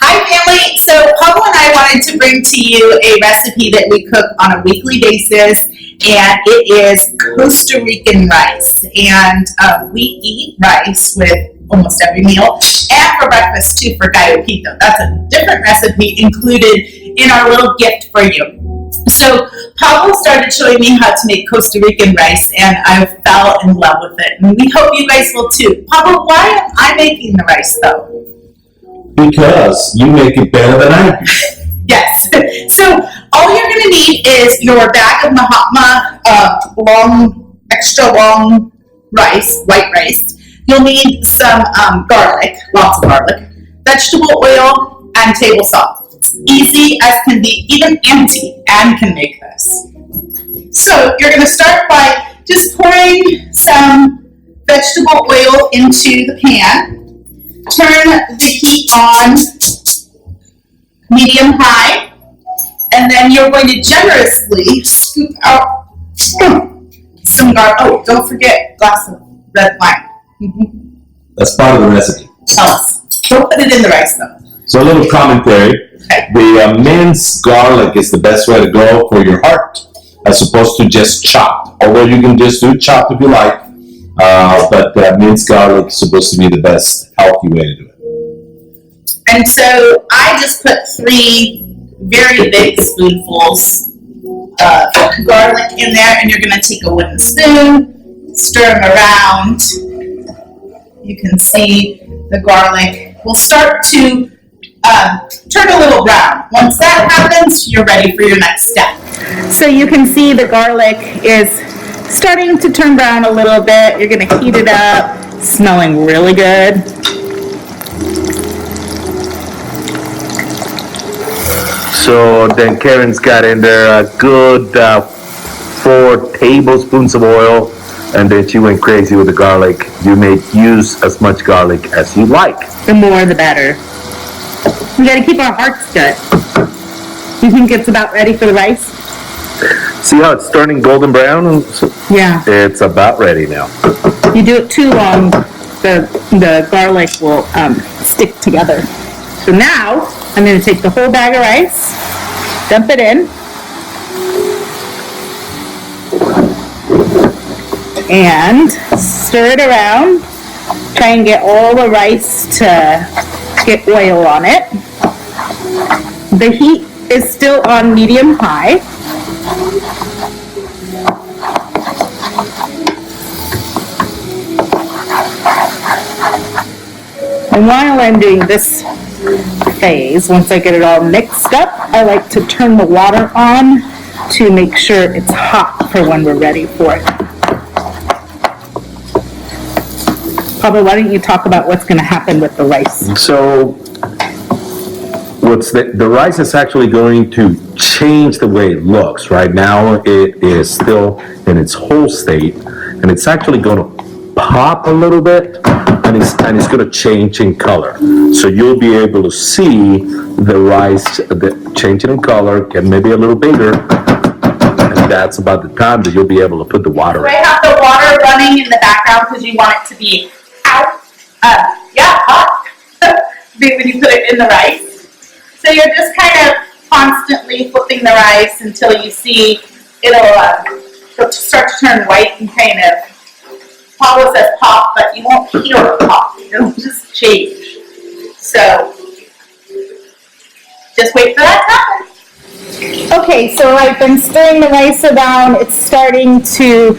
Hi, family. So, Pablo and I wanted to bring to you a recipe that we cook on a weekly basis, and it is Costa Rican rice. And we eat rice with almost every meal, and for breakfast too for gallo pinto. That's a different recipe included in our little gift for you. So Pablo started showing me how to make Costa Rican rice, and I fell in love with it. And we hope you guys will too. Pablo, why am I making the rice though? Because you make it better than I do. Yes. So all you're going to need is your bag of Mahatma extra long rice, white rice. You'll need some garlic, lots of garlic, vegetable oil, and table salt. It's easy as can be. Even Auntie Anne can make this. So you're going to start by just pouring some vegetable oil into the pan. Turn the heat on medium-high, and then you're going to generously scoop out some garlic. Oh, don't forget a glass of red wine. That's part of the recipe. Tell us. Don't put it in the rice, though. So a little commentary. Okay. The minced garlic is the best way to go for your heart, as opposed to just chopped. Although you can just do chopped if you like, but minced garlic is supposed to be the best healthy way to do it. And so I just put 3 very big spoonfuls of garlic in there, and you're going to take a wooden spoon, stir them around. You can see the garlic will start to turn a little brown. Once that happens, you're ready for your next step. So you can see the garlic is starting to turn brown a little bit. You're going to heat it up, smelling really good. So then Karen's got in there a good 4 tablespoons of oil, and then she went crazy with the garlic. You may use as much garlic as you like. The more the better. We got to keep our hearts good. You think it's about ready for the rice? See how it's turning golden brown? Yeah. It's about ready now. You do it too long, the garlic will stick together. So now, I'm going to take the whole bag of rice, dump it in, and stir it around. Try and get all the rice to get oil on it. The heat is still on medium-high. And while I'm doing this phase, once I get it all mixed up, I like to turn the water on to make sure it's hot for when we're ready for it. Pablo, why don't you talk about what's going to happen with the rice? So the rice is actually going to change the way it looks. Right now it is still in its whole state, and it's actually going to pop a little bit, and it's going to change in color. So you'll be able to see the rice changing in color, get maybe a little bigger, and that's about the time that you'll be able to put the water in. I have the water running in the background because you want it to be hot when you put it in the rice. So you're just kind of constantly flipping the rice until you see it'll start to turn white and kind of, Pablo says pop, but you won't hear it pop. It'll just change. So just wait for that to happen. Okay, so I've been stirring the rice around. It's starting to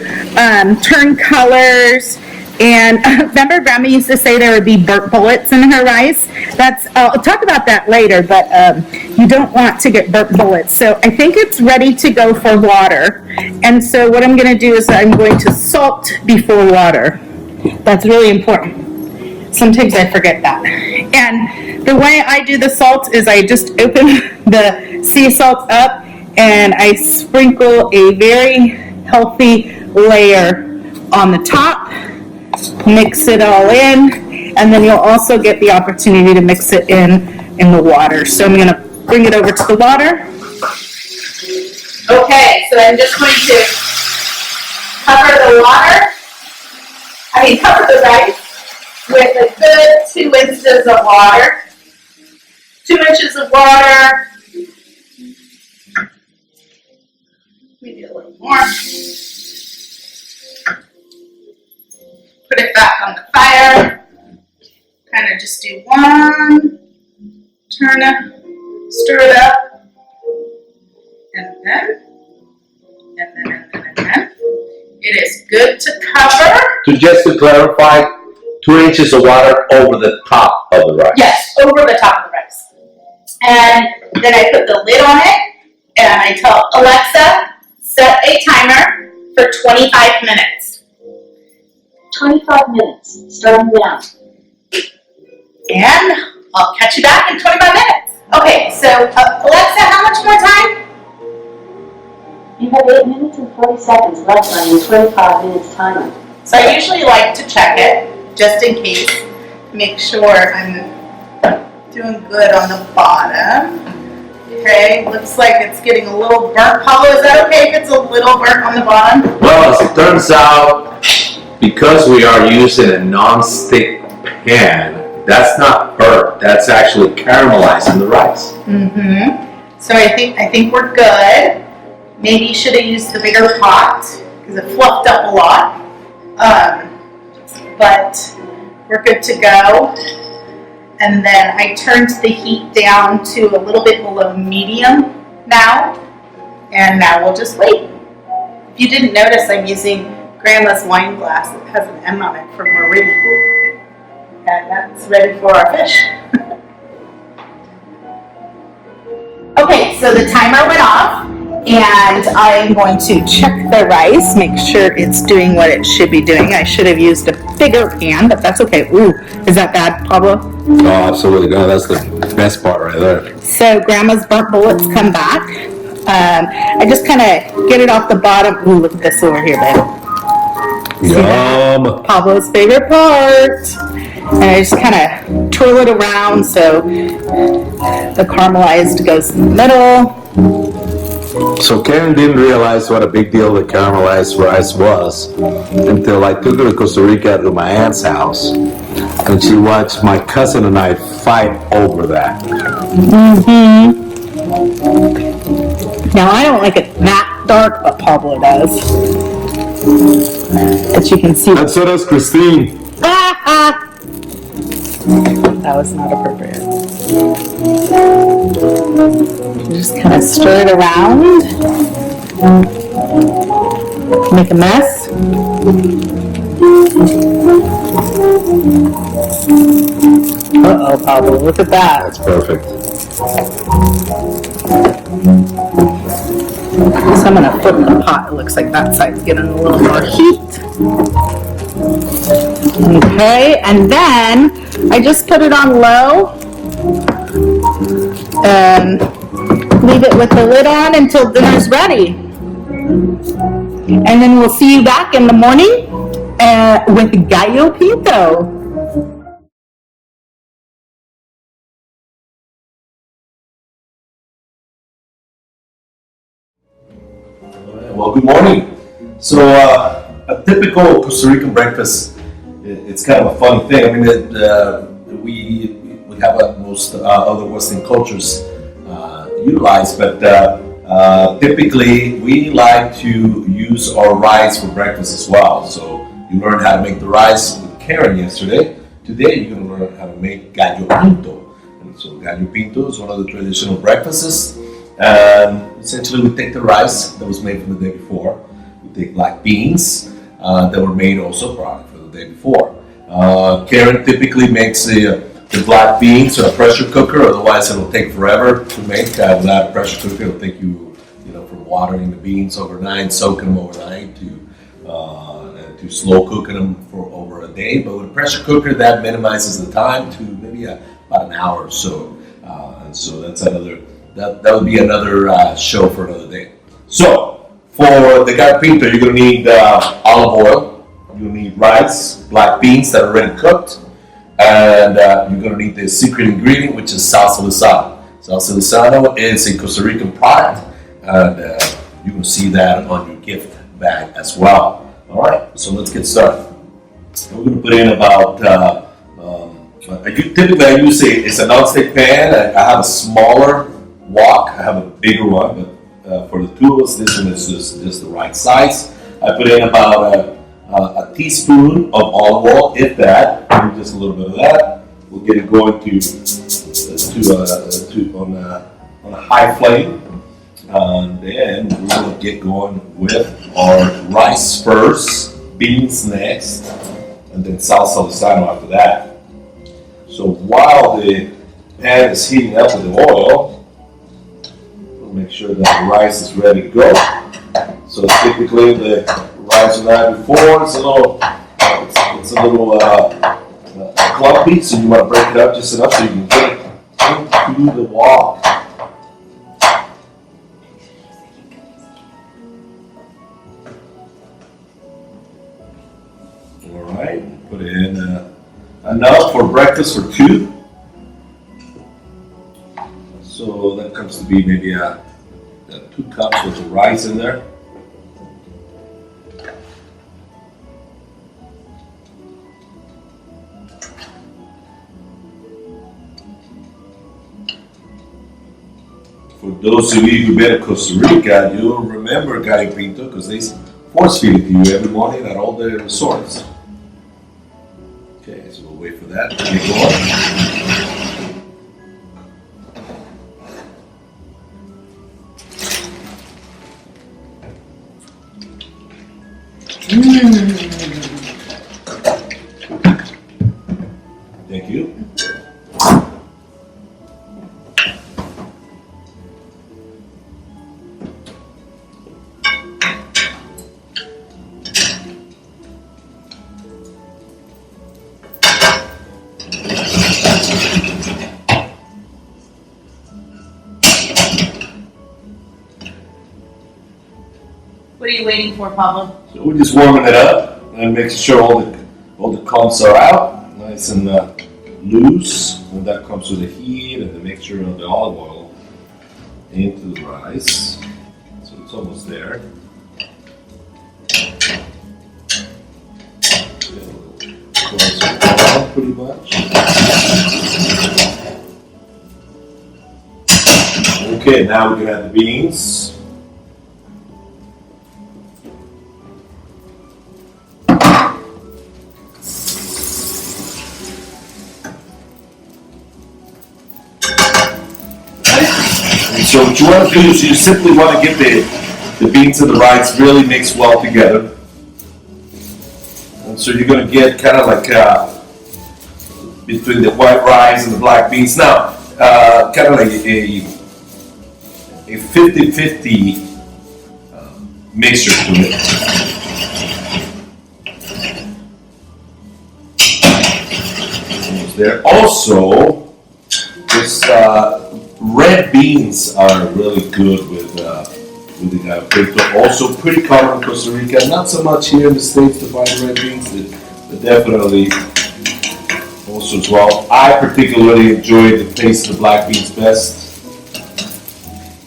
turn colors. And remember, Grandma used to say there would be burnt bullets in her rice. I'll talk about that later, but you don't want to get burnt bullets. So I think it's ready to go for water. And so what I'm going to do is I'm going to salt before water. That's really important. Sometimes I forget that. And the way I do the salt is I just open the sea salt up and I sprinkle a very healthy layer on the top. Mix it all in, and then you'll also get the opportunity to mix it in the water. So I'm going to bring it over to the water. Okay, so I'm just going to cover the rice with a good 2 inches of water. 2 inches of water. Maybe a little more. Put it back on the fire. Kind of just do one turn up, stir it up, and then. It is good to cover. Just to clarify, 2 inches of water over the top of the rice. Yes, over the top of the rice. And then I put the lid on it, and I tell Alexa, set a timer for 25 minutes. 25 minutes, starting now. And I'll catch you back in 25 minutes. Okay, so Alexa, how much more time? You have 8 minutes and 40 seconds left on your 25 minutes timer. So I usually like to check it, just in case, make sure I'm doing good on the bottom. Okay, looks like it's getting a little burnt. Pablo, is that okay if it's a little burnt on the bottom? Well, as it turns out, because we are using a non-stick pan, that's not burnt. That's actually caramelizing the rice. Mm-hmm. So I think we're good. Maybe you should have used the bigger pot because it fluffed up a lot. But we're good to go. And then I turned the heat down to a little bit below medium now. And now we'll just wait. If you didn't notice, I'm using Grandma's wine glass. It has an M on it for Marie. And that's ready for our fish. Okay, so the timer went off. And I'm going to check the rice, make sure it's doing what it should be doing. I should have used a bigger pan, but that's okay. Ooh, is that bad, Pablo? Oh, absolutely. No, that's the best part right there. So Grandma's burnt bullets come back. I just kind of get it off the bottom. Ooh, look at this over here, babe. Yum. Pablo's favorite part. And I just kind of twirl it around so the caramelized goes in the middle. So Karen didn't realize what a big deal the caramelized rice was until I took her to Costa Rica to my aunt's house, and she watched my cousin and I fight over that. Mm-hmm. Now I don't like it that dark, but Pablo does. As you can see. And so does Christine. That was not appropriate. Just kind of stir it around. Make a mess. Uh-oh, Pablo, look at that. That's perfect. So I'm gonna flip the pot. It looks like that side's getting a little more heat. Okay, and then I just put it on low and leave it with the lid on until dinner's ready. And then we'll see you back in the morning with gallo pinto. Well, good morning. So, a typical Costa Rican breakfast, it's kind of a funny thing. I mean, we have what most other Western cultures utilize, but typically we like to use our rice for breakfast as well. So, you learned how to make the rice with Karen yesterday. Today, you're going to learn how to make gallo pinto. And so, gallo pinto is one of the traditional breakfasts. Essentially, we take the rice that was made from the day before. We take black beans that were made also probably for the day before. Karen typically makes the black beans in a pressure cooker, otherwise it'll take forever to make. Without a pressure cooker, it'll take you from watering the beans overnight, soaking them overnight, to slow cooking them for over a day. But with a pressure cooker, that minimizes the time to maybe about an hour or so. And so that's another. That would be another show for another day. So, for the gallo pinto, you're going to need olive oil, you'll need rice, black beans that are already cooked, and you're going to need the secret ingredient, which is salsa lisano. Salsa lisano is a Costa Rican product, and you can see that on your gift bag as well. All right, so let's get started. We're going to put in about Typically, I use it's a non-stick pan. I have a smaller wok. I have a bigger one, but for the two of us, this one is just the right size. I put in about a teaspoon of olive oil, if that, maybe just a little bit of that. We'll get it going on a high flame, and then we're going to get going with our rice first, beans next, and then salsa Lizano after that. So while the pan is heating up with the oil, we'll make sure that the rice is ready to go. So typically the rice the night before, it's a little clumpy, so you want to break it up just enough so you can get it into the wok. All right, put in enough for breakfast for two. So that comes to be maybe 2 cups worth of rice in there. For those of you who've been to Costa Rica, you'll remember gallo pinto because they force feed it to you every morning at all the resorts. Okay, so we'll wait for that to get going. Thank you. What are you waiting for, Pablo? So we're just warming it up and making sure all the clumps are out, nice and loose. And that comes with the heat and the mixture of the olive oil into the rice. So it's almost there. Close it down pretty much. Okay, now we can add the beans. So what you want to do is you simply want to get the beans and the rice really mixed well together. And so you're going to get kind of like between the white rice and the black beans. Now, kind of like a 50-50 mixture to it. Almost there. Also, this red beans are really good with the gallo pinto. Also pretty common in Costa Rica. Not so much here in the States to find red beans, but definitely also as well. I particularly enjoy the taste of the black beans best.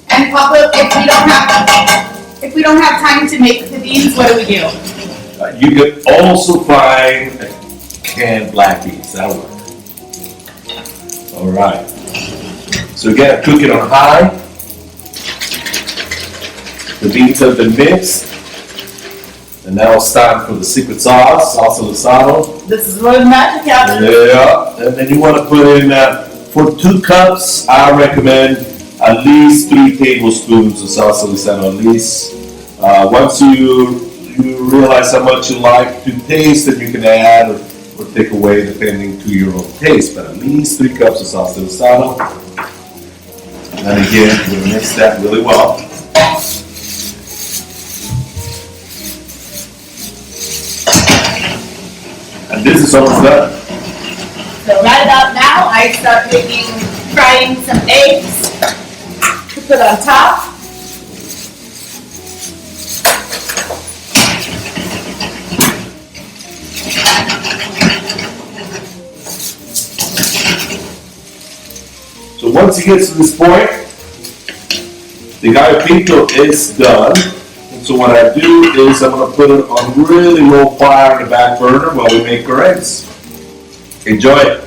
And Pablo, if we don't have time to make the beans, what do we do? You can also find canned black beans. That'll work. All right. So again, cook it on high. The beans have been mixed. And now it's time for the secret sauce, salsa Lizano. This is where the magic happens. Yeah, and then you want to put in, for 2 cups, I recommend at least 3 tablespoons of salsa Lizano, at least. Once you realize how much you like to taste, then you can add or take away depending to your own taste. But at least 3 cups of salsa Lizano. And again, we're going to mix that really well. And this is almost done. So right about now, I start frying some eggs to put on top. So once it gets to this point, the gallo pinto is done. And so what I do is I'm going to put it on really low fire in the back burner while we make our eggs. Enjoy it.